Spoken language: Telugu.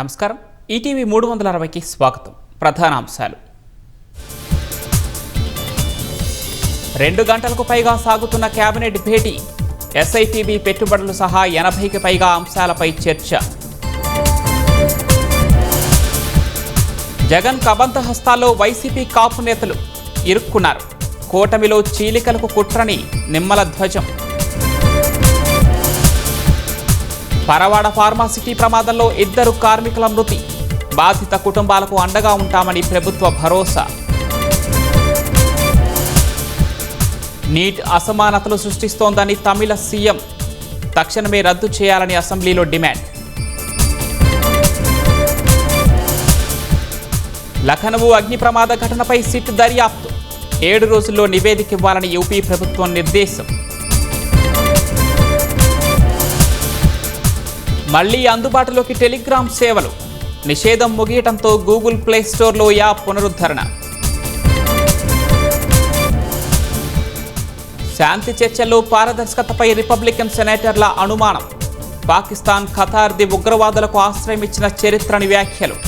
నమస్కారం. ఈటీవీ 360కి స్వాగతం. ప్రధాన అంశాలు. 2 గంటలకు పైగా సాగుతున్న కేబినెట్ భేటీ. ఎస్ఐపిబి పెట్టుబడులు సహా 80కి పైగా అంశాలపై చర్చ. జగన్ కబంధ హస్తాల్లో వైసీపీ కాపు నేతలు ఇరుక్కున్నారు. కూటమిలో చీలికలకు కుట్రని నిమ్మల ధ్వజం. పరవాడ ఫార్మాసిటీ ప్రమాదంలో 2 కార్మికుల మృతి. బాధిత కుటుంబాలకు అండగా ఉంటామని ప్రభుత్వ భరోసా. నీట్ అసమానతలు సృష్టిస్తోందని తమిళ సీఎం. తక్షణమే రద్దు చేయాలని అసెంబ్లీలో డిమాండ్. లఖనవు అగ్ని ప్రమాద ఘటనపై సిట్ దర్యాప్తు. 7 రోజుల్లో నివేదిక ఇవ్వాలని యూపీ ప్రభుత్వం నిర్దేశం. మళ్లీ అందుబాటులోకి టెలిగ్రామ్ సేవలు. నిషేధం ముగియటంతో గూగుల్ ప్లే స్టోర్లో యాప్ పునరుద్ధరణ. శాంతి చర్చల్లో పారదర్శకతపై రిపబ్లికన్ సెనేటర్ల అనుమానం. పాకిస్తాన్, ఖతార్ది ఉగ్రవాదులకు ఆశ్రయం ఇచ్చిన చరిత్రని వ్యాఖ్యలు.